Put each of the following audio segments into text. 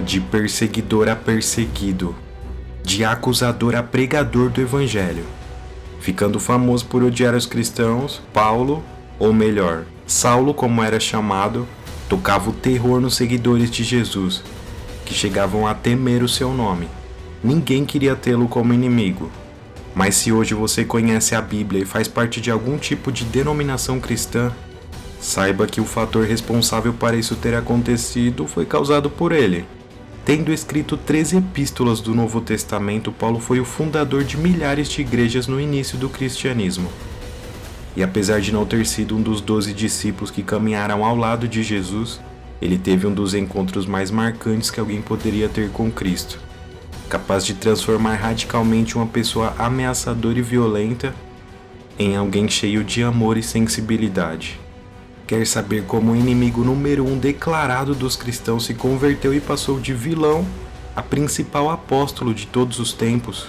de perseguidor a perseguido, de acusador a pregador do Evangelho. Ficando famoso por odiar os cristãos, Paulo, ou melhor, Saulo como era chamado, tocava o terror nos seguidores de Jesus, que chegavam a temer o seu nome. Ninguém queria tê-lo como inimigo. Mas se hoje você conhece a Bíblia e faz parte de algum tipo de denominação cristã, saiba que o fator responsável para isso ter acontecido foi causado por ele. Tendo escrito 13 epístolas do Novo Testamento, Paulo foi o fundador de milhares de igrejas no início do cristianismo. E apesar de não ter sido um dos 12 discípulos que caminharam ao lado de Jesus, ele teve um dos encontros mais marcantes que alguém poderia ter com Cristo, capaz de transformar radicalmente uma pessoa ameaçadora e violenta em alguém cheio de amor e sensibilidade. Quer saber como o inimigo número 1 declarado dos cristãos se converteu e passou de vilão a principal apóstolo de todos os tempos?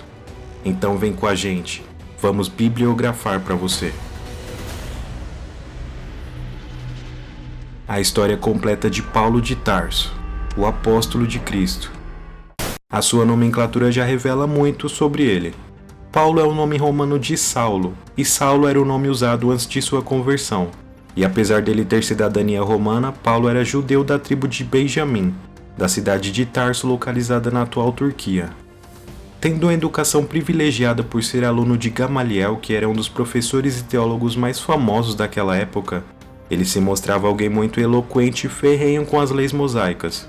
Então vem com a gente, vamos bibliografar para você. A história completa de Paulo de Tarso, o apóstolo de Cristo. A sua nomenclatura já revela muito sobre ele. Paulo é o nome romano de Saulo, e Saulo era o nome usado antes de sua conversão. E apesar dele ter cidadania romana, Paulo era judeu da tribo de Benjamim, da cidade de Tarso, localizada na atual Turquia. Tendo uma educação privilegiada por ser aluno de Gamaliel, que era um dos professores e teólogos mais famosos daquela época, ele se mostrava alguém muito eloquente e ferrenho com as leis mosaicas.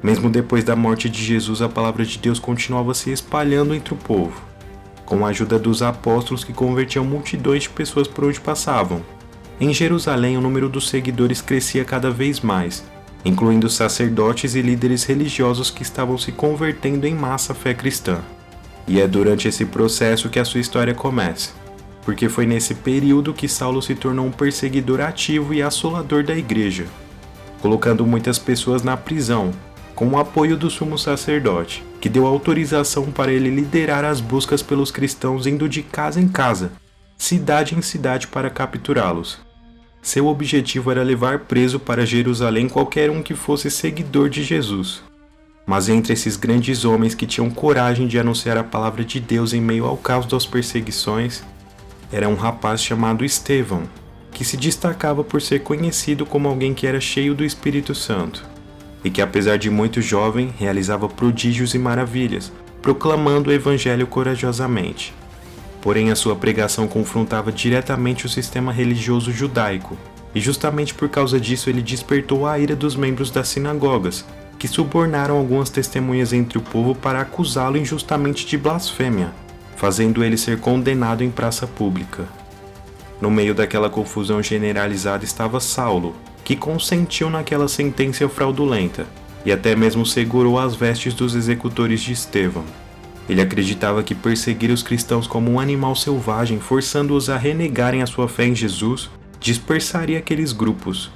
Mesmo depois da morte de Jesus, a palavra de Deus continuava se espalhando entre o povo, com a ajuda dos apóstolos que convertiam multidões de pessoas por onde passavam. Em Jerusalém, o número dos seguidores crescia cada vez mais, incluindo sacerdotes e líderes religiosos que estavam se convertendo em massa à fé cristã. E é durante esse processo que a sua história começa, porque foi nesse período que Saulo se tornou um perseguidor ativo e assolador da igreja, colocando muitas pessoas na prisão, com o apoio do sumo sacerdote, que deu autorização para ele liderar as buscas pelos cristãos indo de casa em casa, cidade em cidade para capturá-los. Seu objetivo era levar preso para Jerusalém qualquer um que fosse seguidor de Jesus. Mas entre esses grandes homens que tinham coragem de anunciar a palavra de Deus em meio ao caos das perseguições, era um rapaz chamado Estevão, que se destacava por ser conhecido como alguém que era cheio do Espírito Santo, e que apesar de muito jovem, realizava prodígios e maravilhas, proclamando o Evangelho corajosamente. Porém, a sua pregação confrontava diretamente o sistema religioso judaico, e justamente por causa disso ele despertou a ira dos membros das sinagogas, que subornaram algumas testemunhas entre o povo para acusá-lo injustamente de blasfêmia, fazendo ele ser condenado em praça pública. No meio daquela confusão generalizada estava Saulo, que consentiu naquela sentença fraudulenta, e até mesmo segurou as vestes dos executores de Estevão. Ele acreditava que perseguir os cristãos como um animal selvagem, forçando-os a renegarem a sua fé em Jesus, dispersaria aqueles grupos,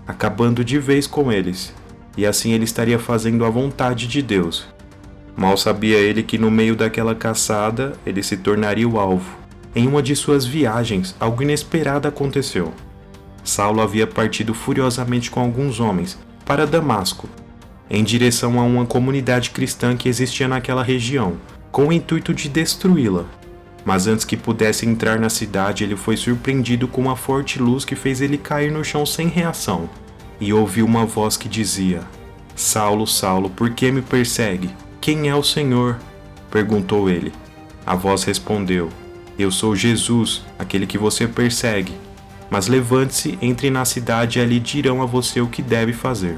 acabando de vez com eles, e assim ele estaria fazendo a vontade de Deus. Mal sabia ele que no meio daquela caçada, ele se tornaria o alvo. Em uma de suas viagens, algo inesperado aconteceu. Saulo havia partido furiosamente com alguns homens para Damasco, em direção a uma comunidade cristã que existia naquela região, com o intuito de destruí-la. Mas antes que pudesse entrar na cidade, ele foi surpreendido com uma forte luz que fez ele cair no chão sem reação, e ouviu uma voz que dizia: "Saulo, Saulo, por que me persegue? Quem é o Senhor?" perguntou ele. A voz respondeu: "Eu sou Jesus, aquele que você persegue. Mas levante-se, entre na cidade e ali dirão a você o que deve fazer."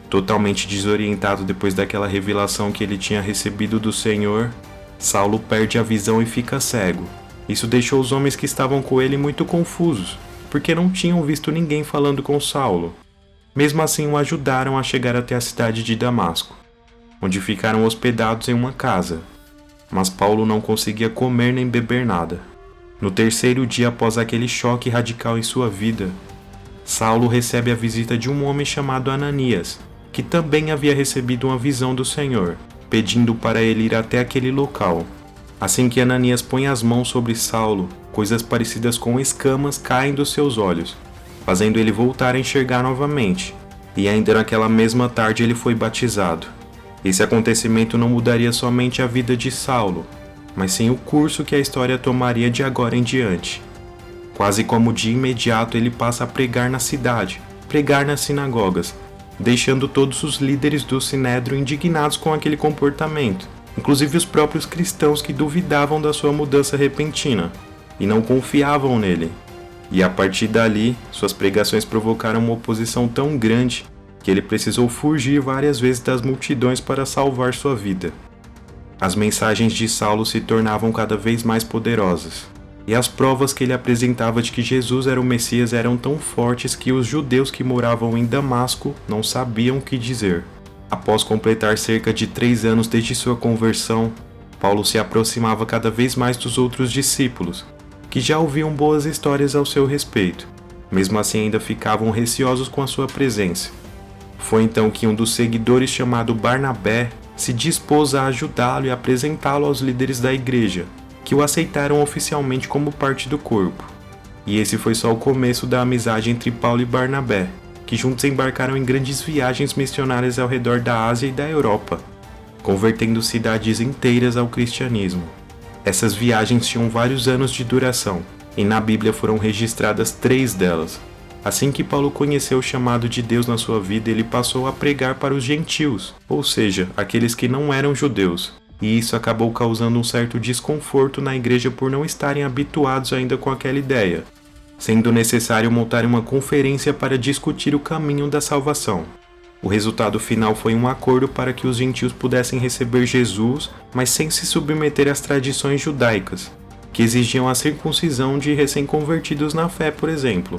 Totalmente desorientado depois daquela revelação que ele tinha recebido do Senhor, Saulo perde a visão e fica cego. Isso deixou os homens que estavam com ele muito confusos, porque não tinham visto ninguém falando com Saulo. Mesmo assim, o ajudaram a chegar até a cidade de Damasco, onde ficaram hospedados em uma casa. Mas Paulo não conseguia comer nem beber nada. No terceiro dia após aquele choque radical em sua vida, Saulo recebe a visita de um homem chamado Ananias, que também havia recebido uma visão do Senhor, pedindo para ele ir até aquele local. Assim que Ananias põe as mãos sobre Saulo, coisas parecidas com escamas caem dos seus olhos, fazendo ele voltar a enxergar novamente, e ainda naquela mesma tarde ele foi batizado. Esse acontecimento não mudaria somente a vida de Saulo, mas sim o curso que a história tomaria de agora em diante. Quase como de imediato ele passa a pregar na cidade, pregar nas sinagogas, deixando todos os líderes do Sinédrio indignados com aquele comportamento, inclusive os próprios cristãos que duvidavam da sua mudança repentina e não confiavam nele. E a partir dali, suas pregações provocaram uma oposição tão grande que ele precisou fugir várias vezes das multidões para salvar sua vida. As mensagens de Saulo se tornavam cada vez mais poderosas, e as provas que ele apresentava de que Jesus era o Messias eram tão fortes que os judeus que moravam em Damasco não sabiam o que dizer. Após completar cerca de 3 anos desde sua conversão, Paulo se aproximava cada vez mais dos outros discípulos, que já ouviam boas histórias ao seu respeito. Mesmo assim ainda ficavam receosos com a sua presença. Foi então que um dos seguidores, chamado Barnabé, se dispôs a ajudá-lo e apresentá-lo aos líderes da igreja, que o aceitaram oficialmente como parte do corpo. E esse foi só o começo da amizade entre Paulo e Barnabé, que juntos embarcaram em grandes viagens missionárias ao redor da Ásia e da Europa, convertendo cidades inteiras ao cristianismo. Essas viagens tinham vários anos de duração, e na Bíblia foram registradas 3 delas. Assim que Paulo conheceu o chamado de Deus na sua vida, ele passou a pregar para os gentios, ou seja, aqueles que não eram judeus, e isso acabou causando um certo desconforto na igreja por não estarem habituados ainda com aquela ideia, sendo necessário montar uma conferência para discutir o caminho da salvação. O resultado final foi um acordo para que os gentios pudessem receber Jesus, mas sem se submeter às tradições judaicas, que exigiam a circuncisão de recém-convertidos na fé, por exemplo.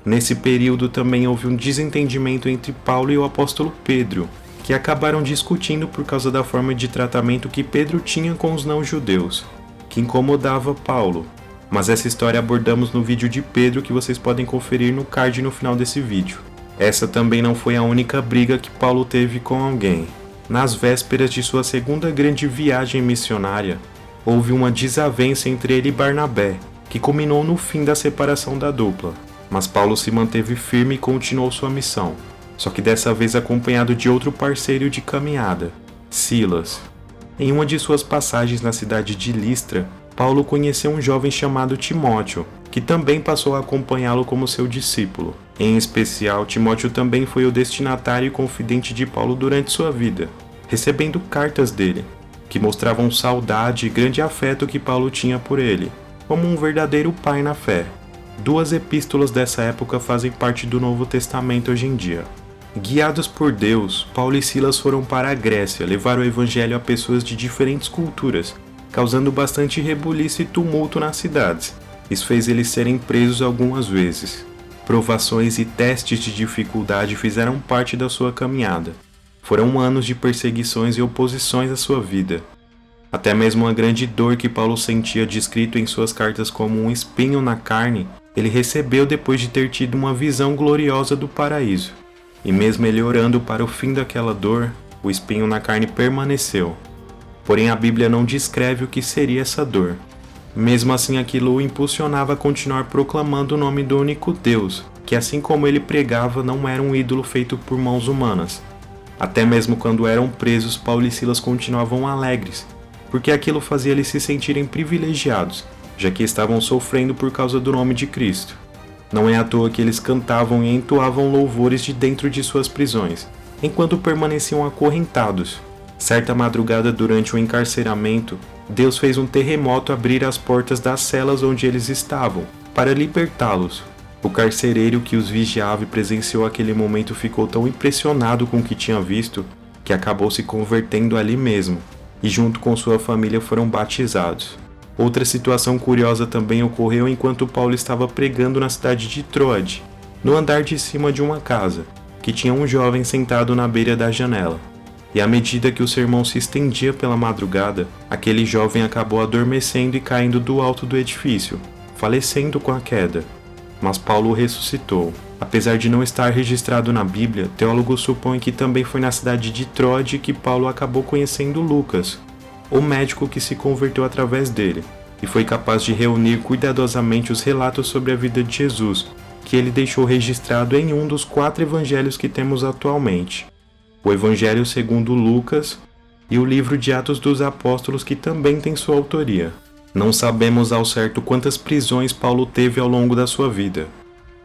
Nesse período também houve um desentendimento entre Paulo e o apóstolo Pedro, que acabaram discutindo por causa da forma de tratamento que Pedro tinha com os não-judeus, que incomodava Paulo. Mas essa história abordamos no vídeo de Pedro que vocês podem conferir no card no final desse vídeo. Essa também não foi a única briga que Paulo teve com alguém. Nas vésperas de sua segunda grande viagem missionária, houve uma desavença entre ele e Barnabé, que culminou no fim da separação da dupla. Mas Paulo se manteve firme e continuou sua missão, só que dessa vez acompanhado de outro parceiro de caminhada, Silas. Em uma de suas passagens na cidade de Listra, Paulo conheceu um jovem chamado Timóteo, que também passou a acompanhá-lo como seu discípulo. Em especial, Timóteo também foi o destinatário e confidente de Paulo durante sua vida, recebendo cartas dele, que mostravam saudade e grande afeto que Paulo tinha por ele, como um verdadeiro pai na fé. 2 epístolas dessa época fazem parte do Novo Testamento hoje em dia. Guiados por Deus, Paulo e Silas foram para a Grécia levar o evangelho a pessoas de diferentes culturas, causando bastante rebuliço e tumulto nas cidades. Isso fez eles serem presos algumas vezes. Provações e testes de dificuldade fizeram parte da sua caminhada. Foram anos de perseguições e oposições à sua vida. Até mesmo a grande dor que Paulo sentia, descrito em suas cartas como um espinho na carne, ele recebeu depois de ter tido uma visão gloriosa do paraíso. E mesmo ele orando para o fim daquela dor, o espinho na carne permaneceu. Porém a Bíblia não descreve o que seria essa dor. Mesmo assim aquilo o impulsionava a continuar proclamando o nome do único Deus, que assim como ele pregava não era um ídolo feito por mãos humanas. Até mesmo quando eram presos, Paulo e Silas continuavam alegres, porque aquilo fazia eles se sentirem privilegiados, já que estavam sofrendo por causa do nome de Cristo. Não é à toa que eles cantavam e entoavam louvores de dentro de suas prisões, enquanto permaneciam acorrentados. Certa madrugada durante o encarceramento, Deus fez um terremoto abrir as portas das celas onde eles estavam, para libertá-los. O carcereiro que os vigiava e presenciou aquele momento ficou tão impressionado com o que tinha visto, que acabou se convertendo ali mesmo, e junto com sua família foram batizados. Outra situação curiosa também ocorreu enquanto Paulo estava pregando na cidade de Troade, no andar de cima de uma casa, que tinha um jovem sentado na beira da janela. E à medida que o sermão se estendia pela madrugada, aquele jovem acabou adormecendo e caindo do alto do edifício, falecendo com a queda. Mas Paulo o ressuscitou. Apesar de não estar registrado na Bíblia, teólogos supõem que também foi na cidade de Troade que Paulo acabou conhecendo Lucas, o médico que se converteu através dele, e foi capaz de reunir cuidadosamente os relatos sobre a vida de Jesus, que ele deixou registrado em um dos 4 evangelhos que temos atualmente: o Evangelho segundo Lucas, e o livro de Atos dos Apóstolos, que também tem sua autoria. Não sabemos ao certo quantas prisões Paulo teve ao longo da sua vida,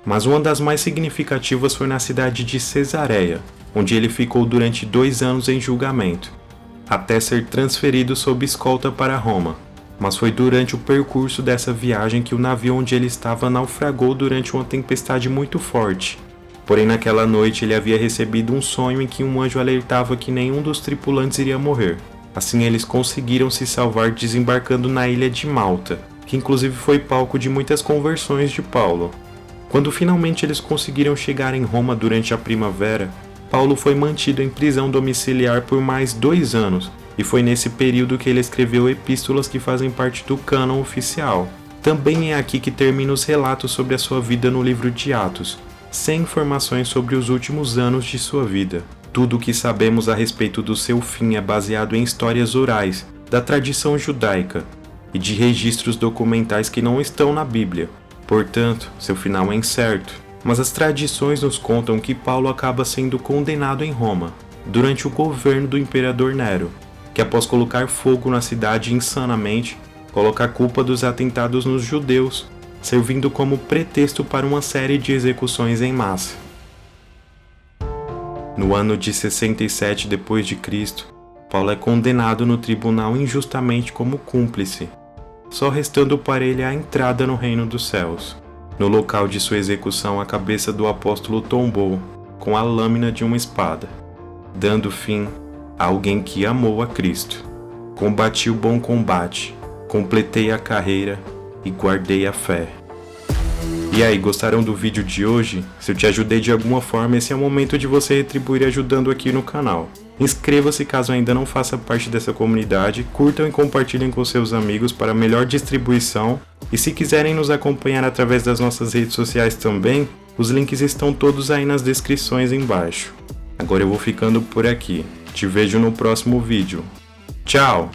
mas uma das mais significativas foi na cidade de Cesareia, onde ele ficou durante 2 anos em julgamento, até ser transferido sob escolta para Roma. Mas foi durante o percurso dessa viagem que o navio onde ele estava naufragou durante uma tempestade muito forte. Porém, naquela noite ele havia recebido um sonho em que um anjo alertava que nenhum dos tripulantes iria morrer. Assim eles conseguiram se salvar desembarcando na ilha de Malta, que inclusive foi palco de muitas conversões de Paulo. Quando finalmente eles conseguiram chegar em Roma durante a primavera, Paulo foi mantido em prisão domiciliar por mais 2 anos, e foi nesse período que ele escreveu epístolas que fazem parte do cânon oficial. Também é aqui que termina os relatos sobre a sua vida no livro de Atos, sem informações sobre os últimos anos de sua vida. Tudo o que sabemos a respeito do seu fim é baseado em histórias orais, da tradição judaica, e de registros documentais que não estão na Bíblia. Portanto, seu final é incerto. Mas as tradições nos contam que Paulo acaba sendo condenado em Roma, durante o governo do imperador Nero, que após colocar fogo na cidade insanamente, coloca a culpa dos atentados nos judeus, servindo como pretexto para uma série de execuções em massa. No ano de 67 d.C., Paulo é condenado no tribunal injustamente como cúmplice, só restando para ele a entrada no reino dos céus. No local de sua execução, a cabeça do apóstolo tombou com a lâmina de uma espada, dando fim a alguém que amou a Cristo. Combati o bom combate, completei a carreira e guardei a fé. E aí, gostaram do vídeo de hoje? Se eu te ajudei de alguma forma, esse é o momento de você retribuir ajudando aqui no canal. Inscreva-se caso ainda não faça parte dessa comunidade, curtam e compartilhem com seus amigos para melhor distribuição, e se quiserem nos acompanhar através das nossas redes sociais também, os links estão todos aí nas descrições embaixo. Agora eu vou ficando por aqui. Te vejo no próximo vídeo. Tchau!